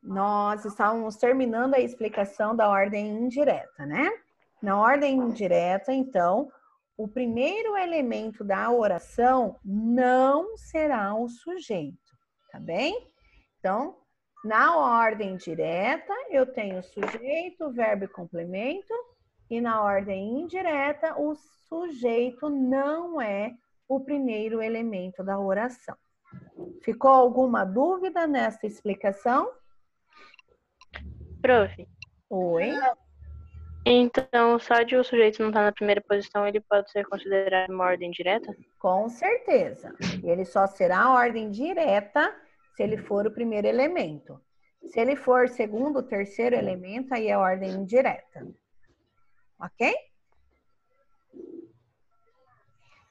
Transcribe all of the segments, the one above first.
nós estávamos terminando a explicação da ordem indireta, né? Na ordem indireta, então, o primeiro elemento da oração não será o sujeito, tá bem? Então, na ordem direta, eu tenho sujeito, verbo e complemento, e na ordem indireta, o sujeito não é o primeiro elemento da oração. Ficou alguma dúvida nessa explicação? Prof. Oi? Então, só de o sujeito não estar na primeira posição, ele pode ser considerado uma ordem direta? Com certeza. Ele só será ordem direta se ele for o primeiro elemento. Se ele for segundo, terceiro elemento, aí é ordem indireta. Ok?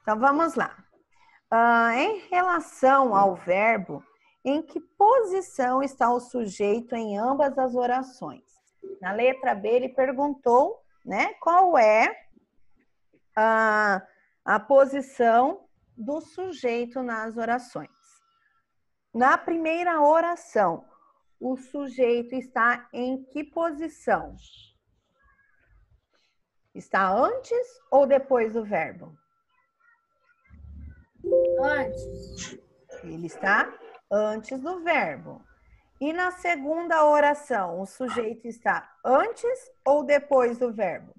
Então, vamos lá. Em relação ao verbo, em que posição está o sujeito em ambas as orações? Na letra B, ele perguntou, né, qual é a posição do sujeito nas orações. Na primeira oração, o sujeito está em que posição? Está antes ou depois do verbo? Antes. Ele está antes do verbo. E na segunda oração, o sujeito está antes ou depois do verbo?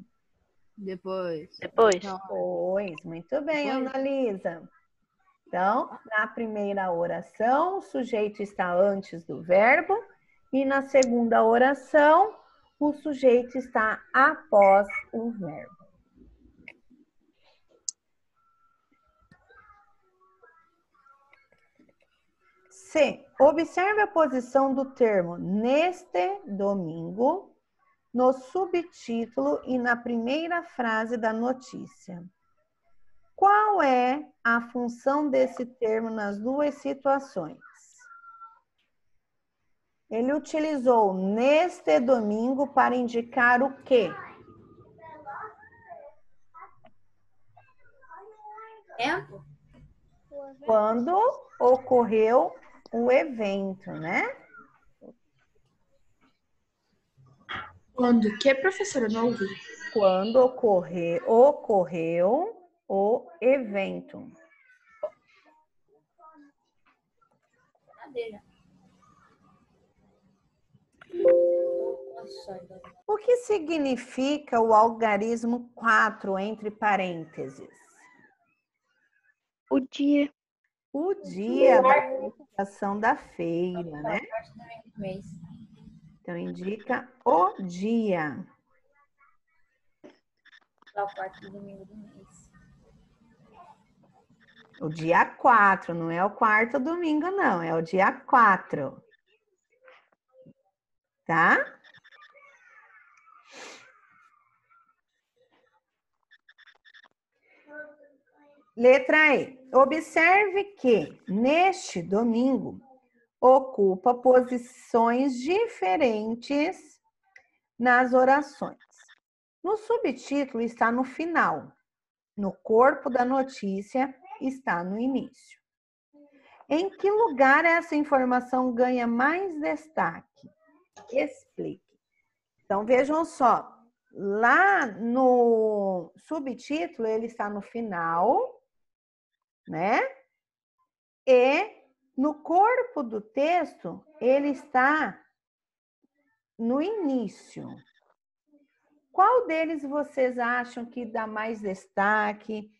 Depois. Depois. Depois. Muito bem, Analisa. Então, na primeira oração, o sujeito está antes do verbo. E na segunda oração, o sujeito está após o verbo. C. Observe a posição do termo neste domingo no subtítulo e na primeira frase da notícia. Qual é a função desse termo nas duas situações? Ele utilizou neste domingo para indicar o quê? Tempo? Quando ocorreu o evento, né? Quando o que, professora? Não ouvi. Quando ocorreu o evento. O que significa o algarismo 4 entre parênteses? O dia. O dia da realização da feira, né? Então, indica o dia. O quarto domingo do mês. O dia 4, não é o quarto domingo, não. É o dia 4. Tá? Letra E. Observe que, neste domingo, ocupa posições diferentes nas orações. No subtítulo está no final. No corpo da notícia está no início. Em que lugar essa informação ganha mais destaque? Explique. Então, vejam só. Lá no subtítulo, ele está no final, né? E no corpo do texto, ele está no início. Qual deles vocês acham que dá mais destaque?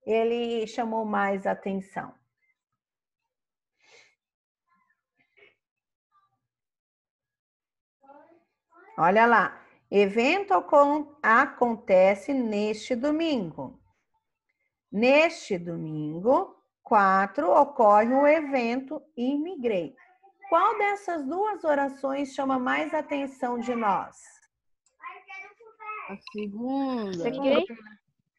Ele chamou mais atenção? Olha lá. Evento acontece neste domingo. Neste domingo, 4, ocorre o evento Imigrei. Qual dessas duas orações chama mais atenção de nós? A segunda. Peguei.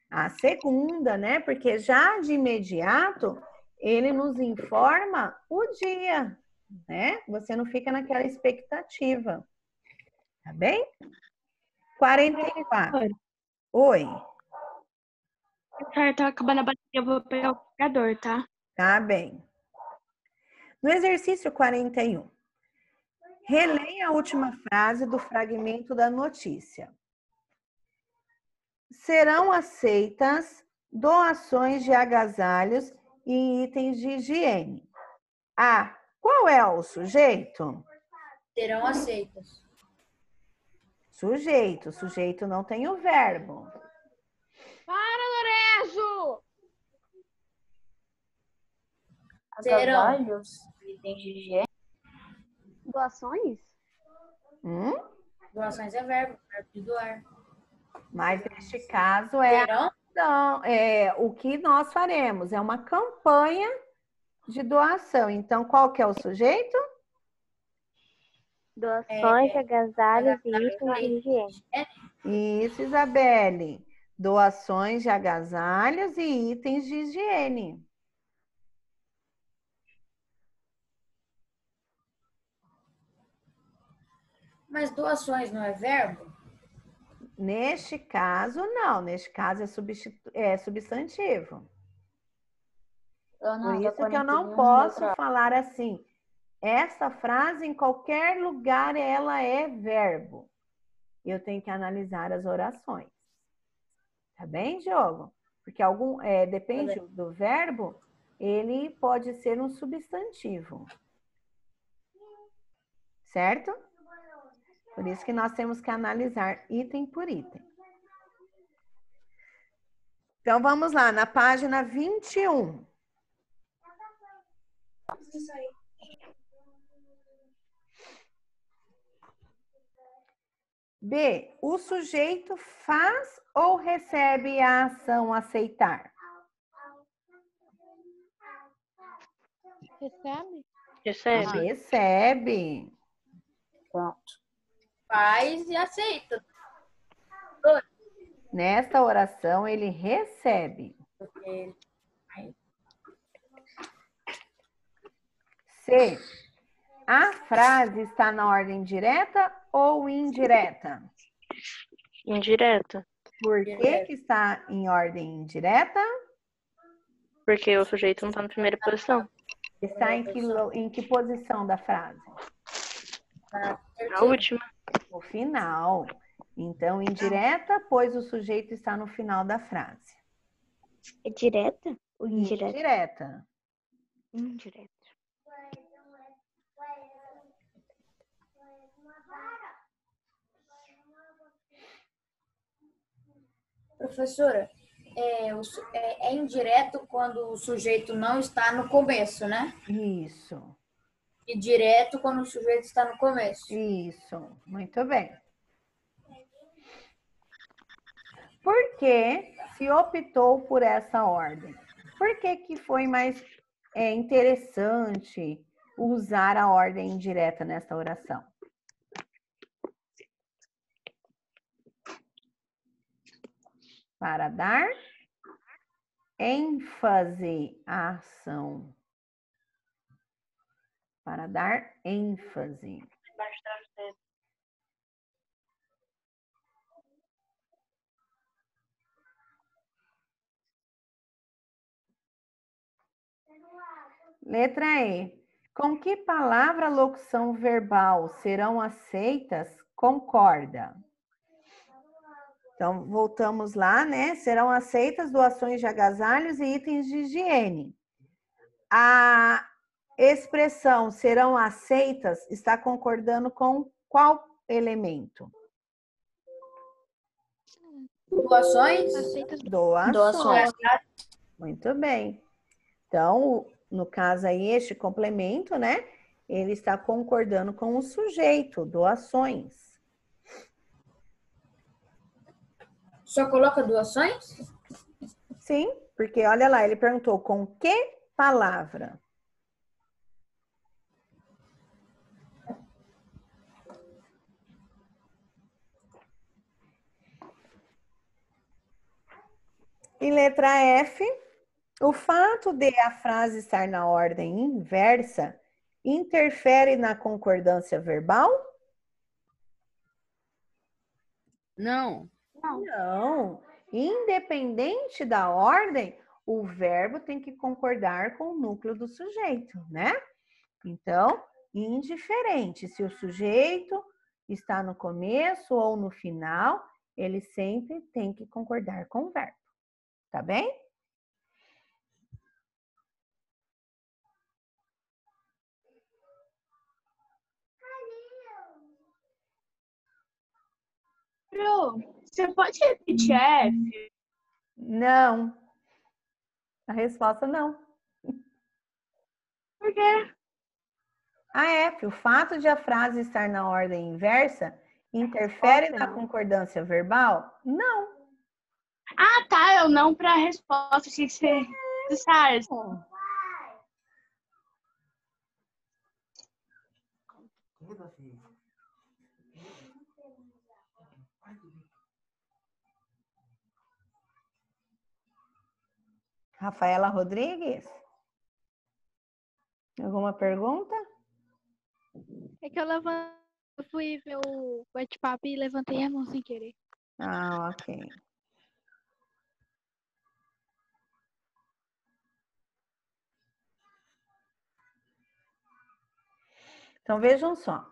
A segunda, né? Porque já de imediato ele nos informa o dia, né? Você não fica naquela expectativa. Tá bem? 44. Oi. Tá acabando a bateria, eu vou pegar o carregador, tá? Tá bem. No exercício 41, Releia a última frase do fragmento da notícia. Serão aceitas doações de agasalhos e itens de higiene. A. Qual é o sujeito? Serão aceitas. Sujeito. Sujeito não tem o verbo. Para, Lorenzo! Serão. Agasalhos, itens de higiene. Doações? Doações é verbo de doar. Mas neste caso é, Serão. o que nós faremos. É uma campanha de doação. Então, qual que é o sujeito? Doações, agasalhos e itens de higiene. Isso, Isabelle. Doações de agasalhos e itens de higiene. Mas doações não é verbo? Neste caso, não. Neste caso é substantivo. Por isso que eu não posso falar assim. Essa frase, em qualquer lugar, ela é verbo. Eu tenho que analisar as orações. Tá bem, Diogo? Porque depende do verbo, ele pode ser um substantivo. Certo? Por isso que nós temos que analisar item por item. Então, vamos lá, na página 21. B. O sujeito faz ou recebe a ação aceitar? Recebe? Recebe. Recebe. Pronto. Faz e aceita. Nesta oração, ele recebe. Porque C. A frase está na ordem direta ou indireta? Indireta. Por que está em ordem indireta? Porque o sujeito não está na primeira posição. Está em que posição da frase? A última. No final. Então, indireta, pois o sujeito está no final da frase. É direta ou indireta? Indireta. Indireta. Professora, é indireto quando o sujeito não está no começo, né? Isso. E direto quando o sujeito está no começo. Isso. Muito bem. Por que se optou por essa ordem? Por que foi mais interessante usar a ordem indireta nessa oração? Para dar ênfase à ação. Para dar ênfase. Letra E. Com que palavra locução verbal serão aceitas? Concorda. Então, voltamos lá, né? Serão aceitas doações de agasalhos e itens de higiene. A expressão serão aceitas está concordando com qual elemento? Doações? Doações. Muito bem. Então, no caso aí, este complemento, né? Ele está concordando com o sujeito, doações. Só coloca doações? Sim, porque olha lá, ele perguntou com que palavra? E letra F, o fato de a frase estar na ordem inversa interfere na concordância verbal? Não. Não. Independente da ordem, o verbo tem que concordar com o núcleo do sujeito, né? Então, indiferente se o sujeito está no começo ou no final, ele sempre tem que concordar com o verbo. Tá bem? Pro, você pode repetir F? Não. A resposta não. Por quê? A F, o fato de a frase estar na ordem inversa interfere na concordância verbal? Não. Ah, tá, eu não para a resposta, tinha que ser necessário. Rafaela Rodrigues? Alguma pergunta? É que eu fui ver o bate-papo e levantei a mão sem querer. Ah, ok. Então, vejam só.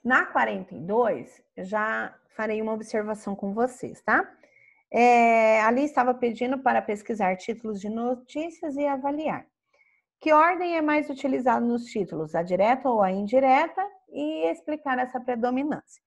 Na 42, eu já farei uma observação com vocês, tá? Ali estava pedindo para pesquisar títulos de notícias e avaliar. Que ordem é mais utilizada nos títulos, a direta ou a indireta? E explicar essa predominância.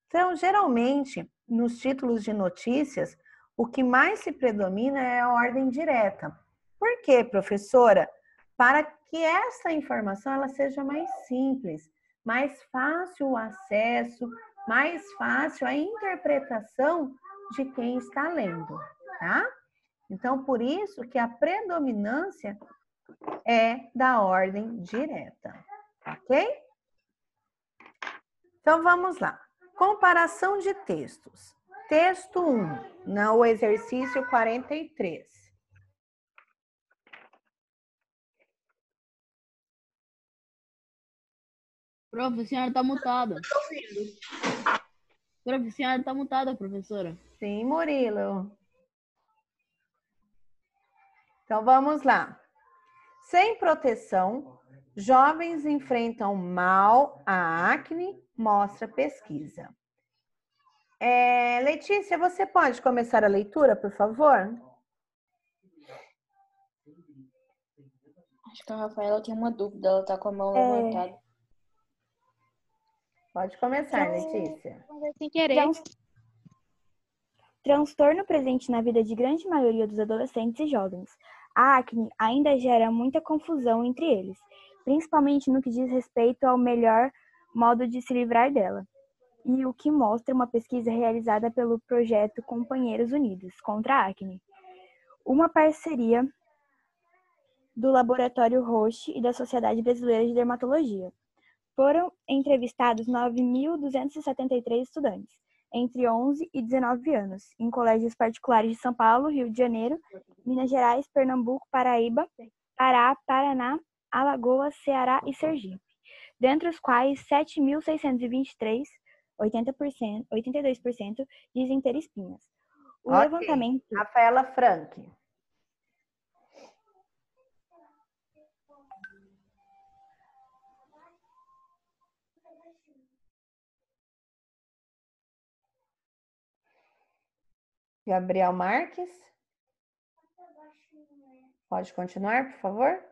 Então, geralmente, nos títulos de notícias, o que mais se predomina é a ordem direta. Por quê, professora? Para que essa informação ela seja mais simples, mais fácil o acesso, mais fácil a interpretação de quem está lendo, tá? Então, por isso que a predominância é da ordem direta, ok? Então, vamos lá. Comparação de textos. Texto 1, no exercício 43. Prof, a senhora tá mutada. Prof, a senhora tá mutada, professora. Sim, Murilo. Então, vamos lá. Sem proteção, jovens enfrentam mal a acne, mostra pesquisa. Letícia, você pode começar a leitura, por favor? Acho que a Rafaela tem uma dúvida, ela tá com a mão levantada. Pode começar, Letícia. Sem querer. Transtorno presente na vida de grande maioria dos adolescentes e jovens. A acne ainda gera muita confusão entre eles, principalmente no que diz respeito ao melhor modo de se livrar dela. E o que mostra uma pesquisa realizada pelo projeto Companheiros Unidos contra a Acne, uma parceria do Laboratório Roche e da Sociedade Brasileira de Dermatologia. Foram entrevistados 9.273 estudantes, entre 11 e 19 anos, em colégios particulares de São Paulo, Rio de Janeiro, Minas Gerais, Pernambuco, Paraíba, Pará, Paraná, Alagoas, Ceará e Sergipe, dentre os quais 7.623, 82%, dizem ter espinhas. O levantamento... Rafaela Frank. Gabriel Marques. Pode continuar, por favor?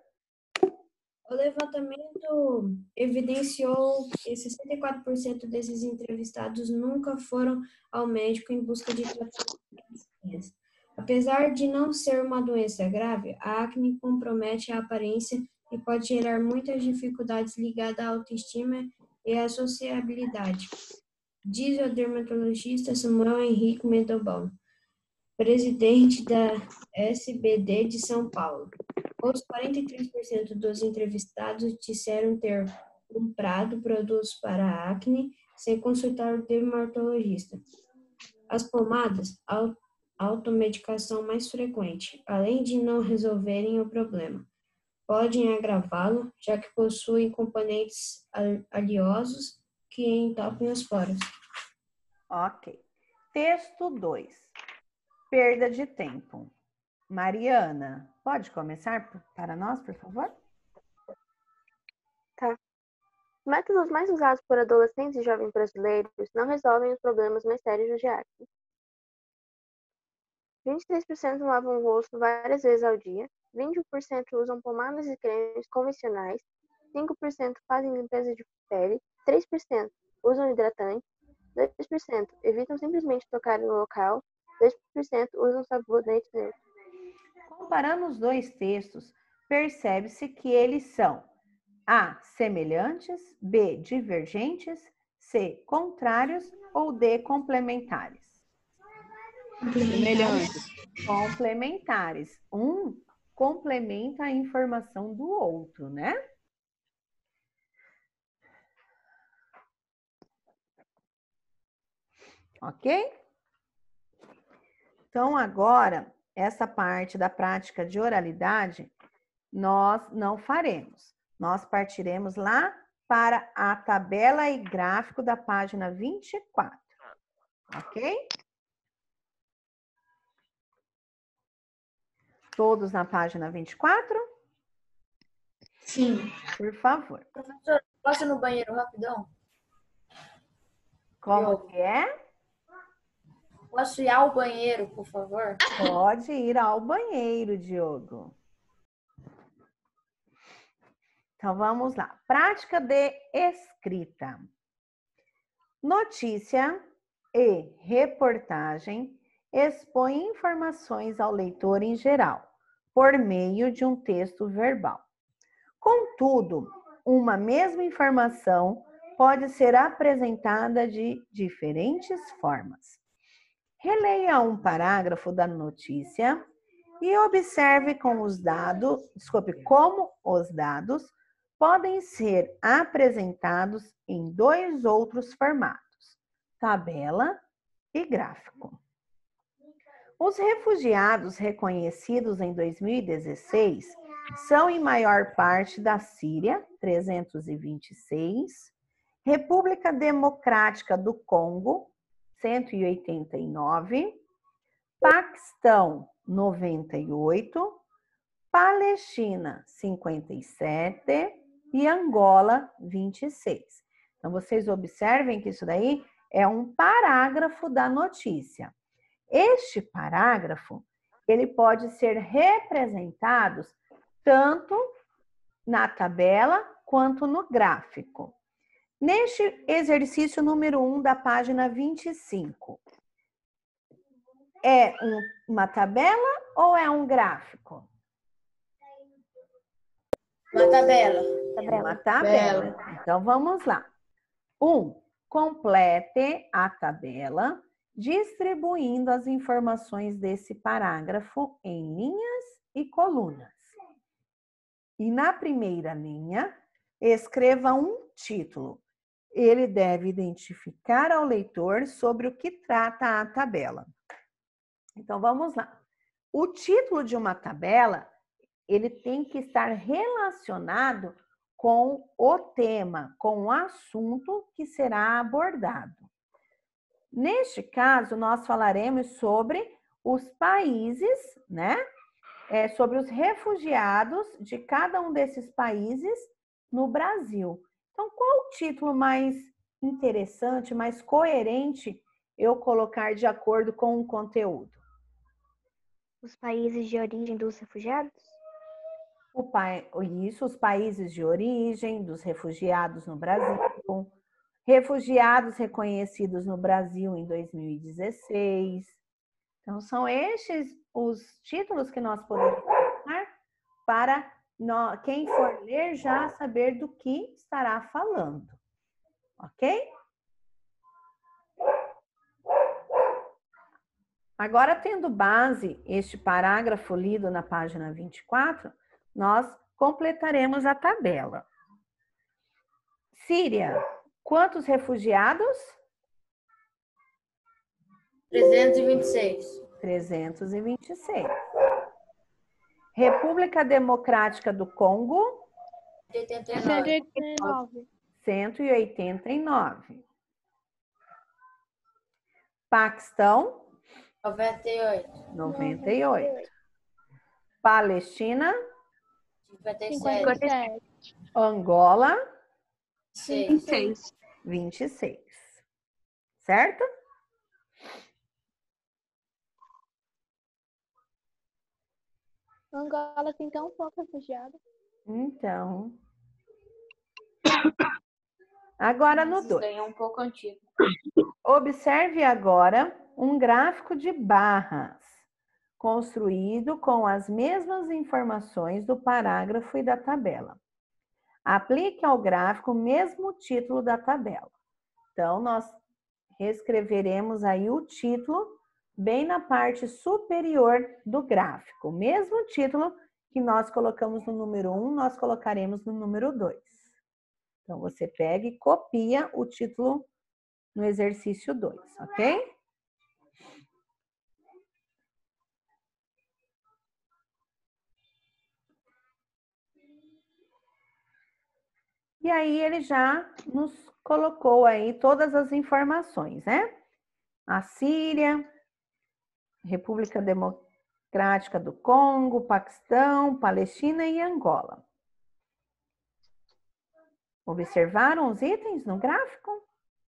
O levantamento evidenciou que 64% desses entrevistados nunca foram ao médico em busca de tratamento. Apesar de não ser uma doença grave, a acne compromete a aparência e pode gerar muitas dificuldades ligadas à autoestima e à sociabilidade, diz o dermatologista Samuel Henrique Mendelbaum, presidente da SBD de São Paulo. Outros 43% dos entrevistados disseram ter comprado produtos para acne sem consultar o dermatologista. As pomadas, automedicação mais frequente, além de não resolverem o problema, podem agravá-lo, já que possuem componentes oleosos que entopem os poros. Ok. Texto 2. Perda de tempo. Mariana, pode começar para nós, por favor? Tá. Os métodos mais usados por adolescentes e jovens brasileiros não resolvem os problemas mais sérios de acne. 23% lavam o rosto várias vezes ao dia, 21% usam pomadas e cremes convencionais, 5% fazem limpeza de pele, 3% usam hidratante, 2% evitam simplesmente tocar no local, 2% usam sabonete neutro. Comparando os dois textos, percebe-se que eles são A. semelhantes, B. divergentes, C. contrários ou D. complementares. Semelhante. Complementares. Um complementa a informação do outro, né? Ok? Então, agora, essa parte da prática de oralidade, nós não faremos. Nós partiremos lá para a tabela e gráfico da página 24. Ok? Todos na página 24? Sim. Por favor. Professor, posso ir no banheiro rapidão? Como que é? Posso ir ao banheiro, por favor? Pode ir ao banheiro, Diogo. Então, vamos lá. Prática de escrita. Notícia e reportagem expõe informações ao leitor em geral, por meio de um texto verbal. Contudo, uma mesma informação pode ser apresentada de diferentes formas. Releia um parágrafo da notícia e observe como os dados podem ser apresentados em dois outros formatos, tabela e gráfico. Os refugiados reconhecidos em 2016 são em maior parte da Síria, 326, República Democrática do Congo, 189, Paquistão, 98, Palestina, 57 e Angola, 26. Então, vocês observem que isso daí é um parágrafo da notícia. Este parágrafo, ele pode ser representado tanto na tabela quanto no gráfico. Neste exercício número 1 da página 25, é uma tabela ou é um gráfico? Uma tabela. É uma tabela. Então, vamos lá. 1. Complete a tabela distribuindo as informações desse parágrafo em linhas e colunas. E na primeira linha, escreva um título. Ele deve identificar ao leitor sobre o que trata a tabela. Então, vamos lá. O título de uma tabela, ele tem que estar relacionado com o tema, com o assunto que será abordado. Neste caso, nós falaremos sobre os países, né? Sobre os refugiados de cada um desses países no Brasil. Então, qual o título mais interessante, mais coerente eu colocar de acordo com o conteúdo? Os países de origem dos refugiados? Isso, os países de origem dos refugiados no Brasil, refugiados reconhecidos no Brasil em 2016. Então, são estes os títulos que nós podemos colocar para quem for ler já saber do que estará falando. Ok? Agora, tendo base este parágrafo lido na página 24, nós completaremos a tabela. Síria, quantos refugiados? 326. 326. República Democrática do Congo, 89. 189. Paquistão, 98. 98. Palestina, 57. Angola, Seis. 26. 26. Certo? Angola tem tão pouco refugiado. Então. Agora no Isso 2. daí é um pouco antigo. Observe agora um gráfico de barras, construído com as mesmas informações do parágrafo e da tabela. Aplique ao gráfico o mesmo título da tabela. Então, nós reescreveremos aí o título bem na parte superior do gráfico. O mesmo título que nós colocamos no número 1, nós colocaremos no número 2. Então, você pega e copia o título no exercício 2, ok? E aí, ele já nos colocou aí todas as informações, né? A Síria, República Democrática do Congo, Paquistão, Palestina e Angola. Observaram os itens no gráfico?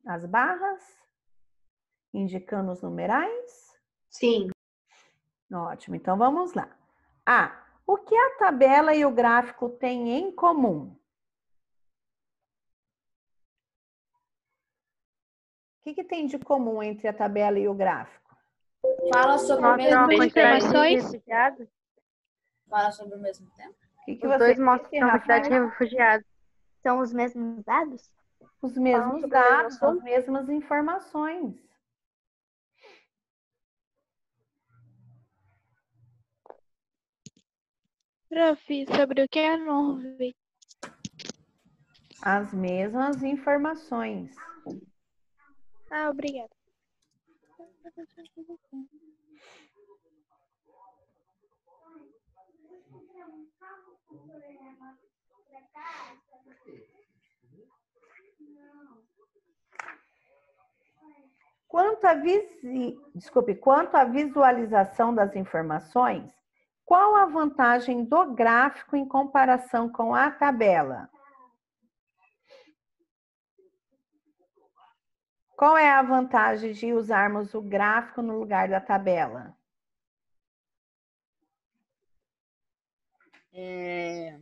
As barras? Indicando os numerais? Sim. Ótimo, então vamos lá. O que a tabela e o gráfico têm em comum? O que tem de comum entre a tabela e o gráfico? Fala sobre o mesmo Mostram informações. refugiados. Fala sobre o mesmo tempo. O que Os você dois disse, mostram a quantidade de Rafael? refugiados. São os mesmos dados? Os mesmos sobre o mesmo dados, assunto? as mesmas informações. Prof, sobre o que é Norway? As mesmas informações. Obrigada. Quanto à visualização das informações, qual a vantagem do gráfico em comparação com a tabela? Qual é a vantagem de usarmos o gráfico no lugar da tabela? E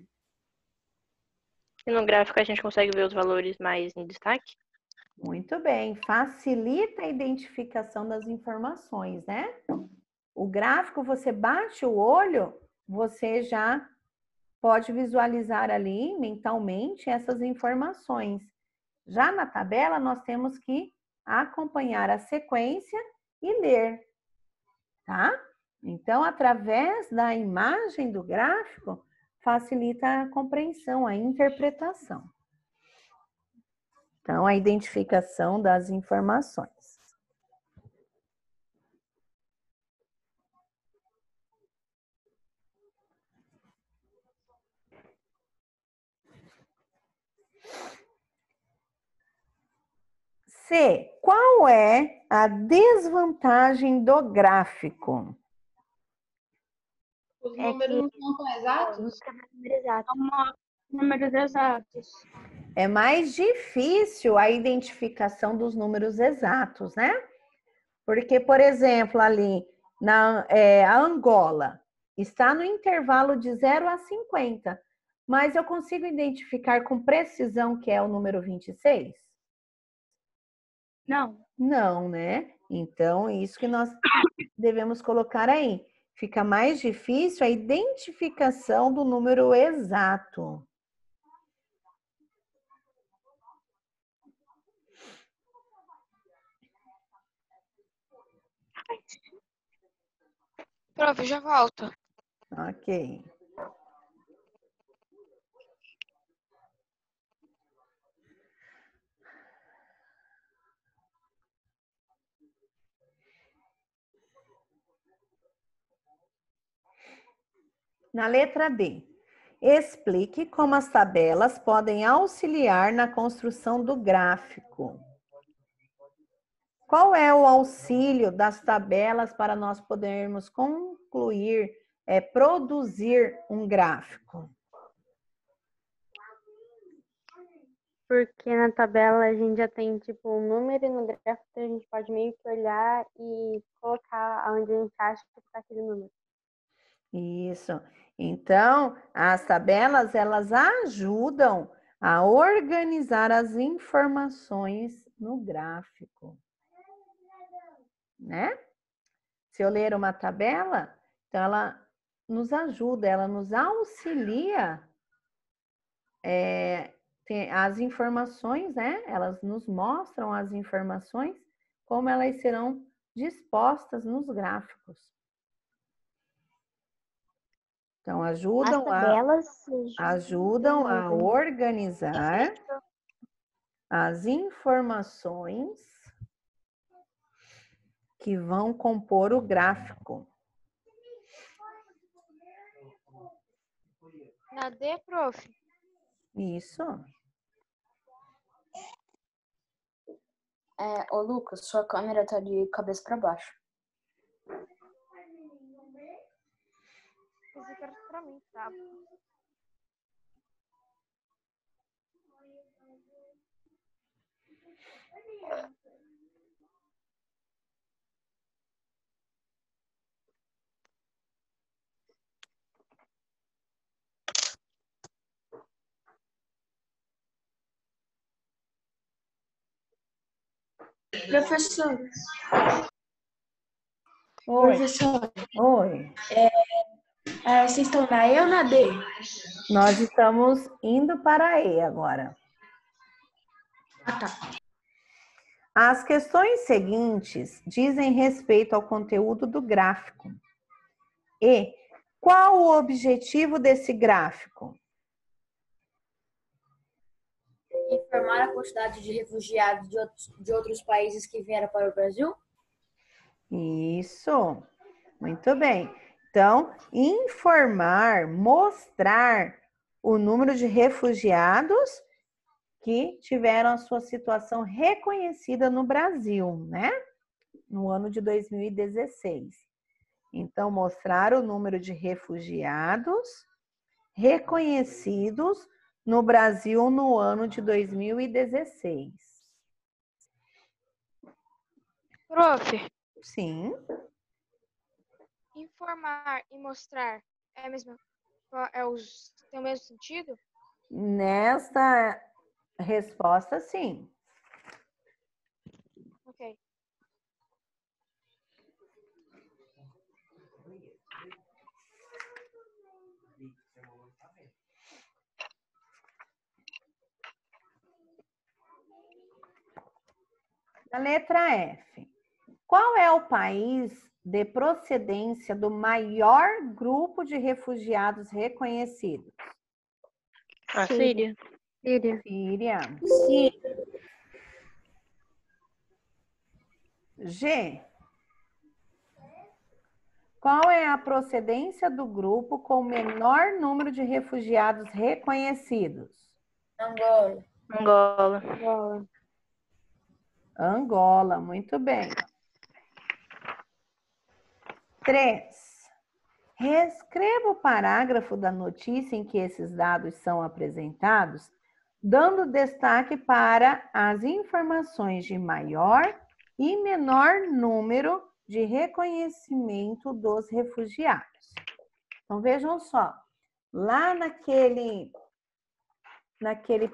no gráfico a gente consegue ver os valores mais em destaque? Muito bem, facilita a identificação das informações, né? O gráfico, você bate o olho, você já pode visualizar ali mentalmente essas informações. Já na tabela, nós temos que acompanhar a sequência e ler, tá? Então, através da imagem do gráfico, facilita a compreensão, a interpretação. Então, a identificação das informações. C. Qual é a desvantagem do gráfico? Os números não são exatos? Números exatos. É mais difícil a identificação dos números exatos, né? Porque, por exemplo, ali a Angola está no intervalo de 0 a 50, mas eu consigo identificar com precisão que é o número 26? Não. Não, né? Então, isso que nós devemos colocar aí. Fica mais difícil a identificação do número exato. Prof, já volto. Ok. Na letra D, explique como as tabelas podem auxiliar na construção do gráfico. Qual é o auxílio das tabelas para nós podermos concluir, produzir um gráfico? Porque na tabela a gente já tem, tipo, um número e no gráfico a gente pode meio que olhar e colocar onde a gente acha que está aquele número. Isso. Então, as tabelas, elas ajudam a organizar as informações no gráfico, né? Se eu ler uma tabela, então ela nos ajuda, ela nos auxilia as informações, né? Elas nos mostram as informações, como elas serão dispostas nos gráficos. Então, ajudam a organizar as informações que vão compor o gráfico. Na D, prof. Isso. Ô Lucas, sua câmera tá de cabeça para baixo. Pensei que era pra mim, tá? Professor, Oi. professor, Oi. vocês estão na E ou na D? Nós estamos indo para a E agora. Ah, tá. As questões seguintes dizem respeito ao conteúdo do gráfico. E qual o objetivo desse gráfico? Informar a quantidade de refugiados de outros países que vieram para o Brasil? Isso. Muito bem. Então, informar, mostrar o número de refugiados que tiveram a sua situação reconhecida no Brasil, né? No ano de 2016. Então, mostrar o número de refugiados reconhecidos no Brasil no ano de 2016. Prof, Sim. informar e mostrar é a mesma, tem o mesmo sentido? Nesta resposta, sim. Ok. A letra F. Qual é o país de procedência do maior grupo de refugiados reconhecidos? A Síria. Síria. G. Qual é a procedência do grupo com o menor número de refugiados reconhecidos? Angola. Angola, muito bem. 3. Reescreva o parágrafo da notícia em que esses dados são apresentados, dando destaque para as informações de maior e menor número de reconhecimento dos refugiados. Então, vejam só, lá naquele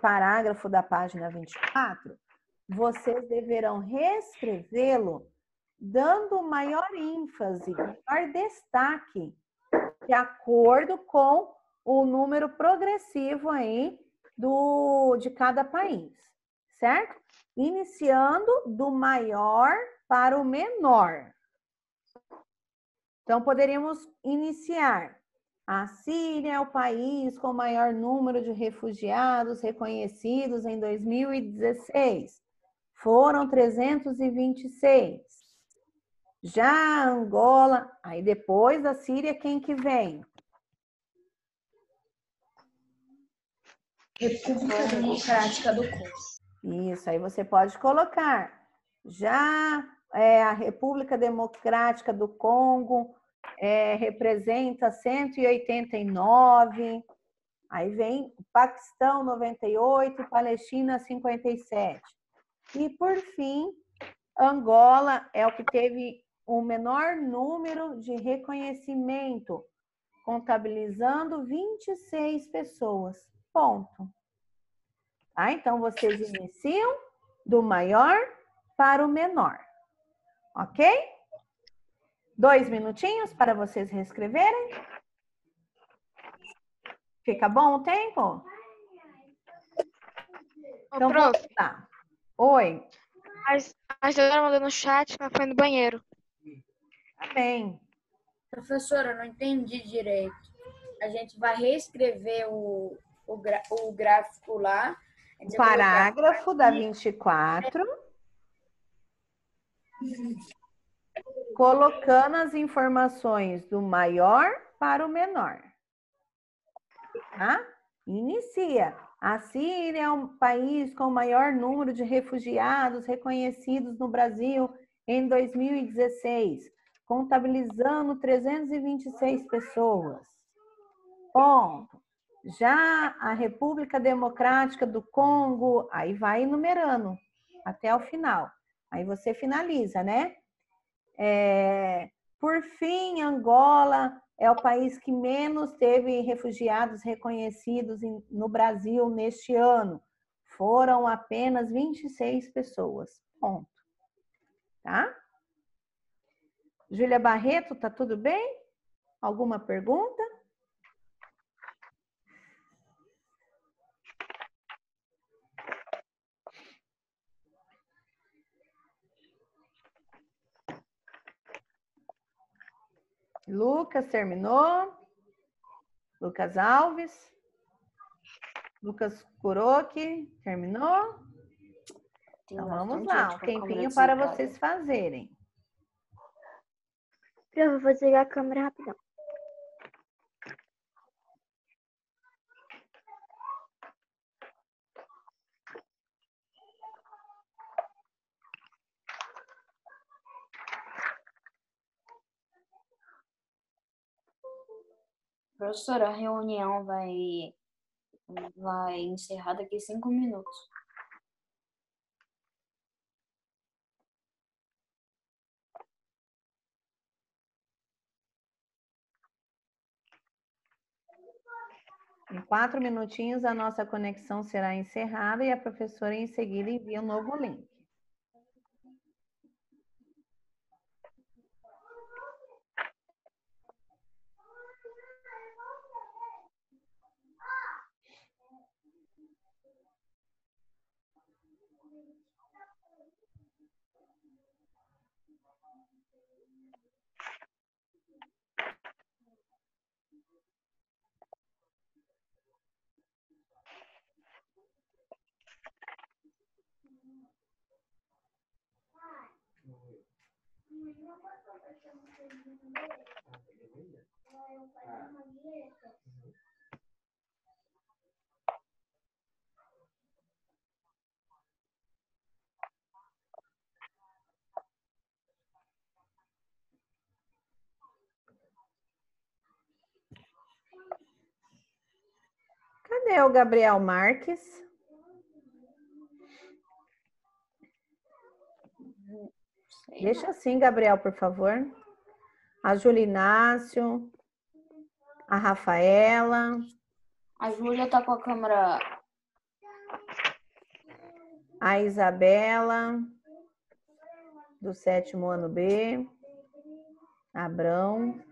parágrafo da página 24, vocês deverão reescrevê-lo dando maior ênfase, maior destaque, de acordo com o número progressivo aí de cada país, certo? Iniciando do maior para o menor. Então, poderíamos iniciar. A Síria é o país com o maior número de refugiados reconhecidos em 2016. Foram 326. Já a Angola, aí depois da Síria, quem que vem? República Democrática do Congo. Isso, aí você pode colocar. Já a República Democrática do Congo representa 189. Aí vem Paquistão, 98, Palestina, 57. E, por fim, Angola é o que teve o menor número de reconhecimento, contabilizando 26 pessoas. Ponto. Tá? Então, vocês iniciam do maior para o menor. Ok? 2 minutinhos para vocês reescreverem. Fica bom o tempo? Então, vamos lá. Oi. A Isadora mandou no chat, mas foi no banheiro. Tá bem. Professora, eu não entendi direito. A gente vai reescrever o gráfico lá. O parágrafo da 24. Colocando as informações do maior para o menor. Tá? Inicia. A Síria é um país com o maior número de refugiados reconhecidos no Brasil em 2016, contabilizando 326 pessoas. Ponto. Já a República Democrática do Congo, aí vai enumerando até o final. Aí você finaliza, né? Por fim, Angola é o país que menos teve refugiados reconhecidos no Brasil neste ano. Foram apenas 26 pessoas. Ponto. Tá? Júlia Barreto, tá tudo bem? Alguma pergunta? Lucas terminou. Lucas Alves. Lucas Kuroki terminou. Então vamos lá, um tempinho para vocês fazerem. Eu vou desligar a câmera rapidão. Professora, a reunião vai encerrar daqui a 5 minutos. Em 4 minutinhos a nossa conexão será encerrada e a professora em seguida envia um novo link. Cadê o Gabriel Marques? Deixa assim, Gabriel, por favor. A Júlia Inácio. A Rafaela. A Júlia tá com a câmera... A Isabela. Do 7º ano B. Abrão.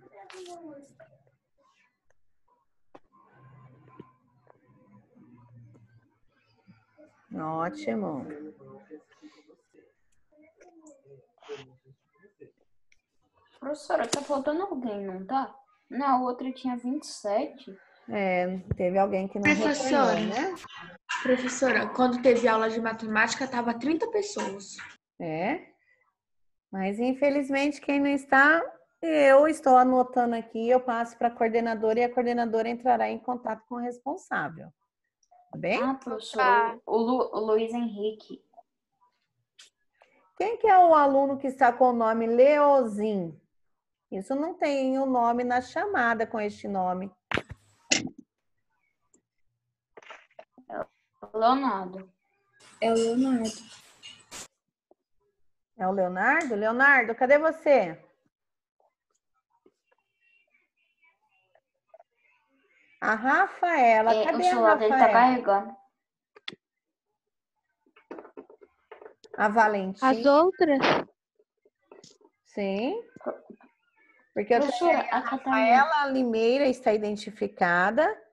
Ótimo. Professora, tá faltando alguém, não tá? Na outra tinha 27. Teve alguém que não retornou, né? Professora, quando teve aula de matemática, tava 30 pessoas. Mas infelizmente quem não está, eu estou anotando aqui, eu passo para a coordenadora e a coordenadora entrará em contato com o responsável. Tá bem? Ah, professora, o Luiz Henrique. Quem que é o aluno que está com o nome Leozin? Isso não tem o nome na chamada com este nome. Leonardo. É o Leonardo. É o Leonardo? Leonardo, cadê você? A Rafaela, O cadê a celular dele tá Rafaela? carregando. A Valentina, As outras? sim. Porque eu tenho Professora, aí a a Catarina. Rafaela Limeira está identificada.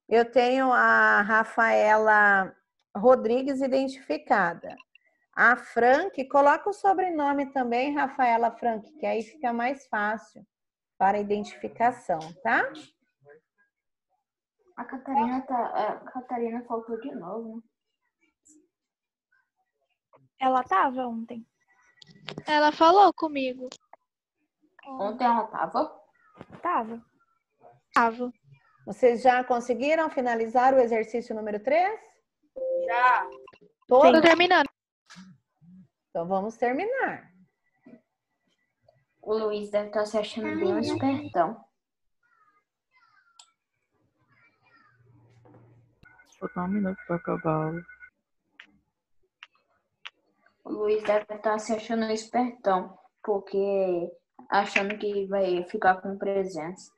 Eu tenho a Rafaela Rodrigues identificada. A Frank, coloca o sobrenome também, Rafaela Frank, que aí fica mais fácil para identificação, tá? A Catarina faltou de novo, né? Ela tava ontem. Ela falou comigo. Ontem ela tava. Tava. Tava. Vocês já conseguiram finalizar o exercício número 3? Já. Tô Todos? terminando. Então vamos terminar. O Luiz deve estar se achando bem um espertão. Falta um minuto para acabar a aula. O Luiz deve estar se achando um espertão, porque achando que vai ficar com presença.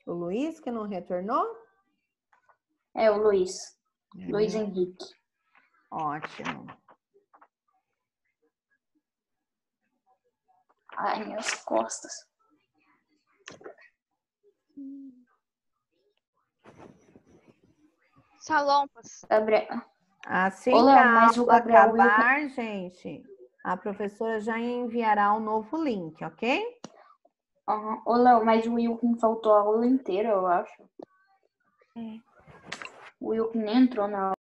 O Luiz, que não retornou? É o Luiz. Luiz Henrique. Ótimo. Ai, minhas costas. Salompas. Gabriel. Assim Ô, que Léo, a mas o aula Gabriel acabar, gente, a professora já enviará um novo link, ok? Uhum. Ô, Léo, mas o Wilkin faltou a aula inteira, eu acho. É. O Wilkin nem entrou na aula.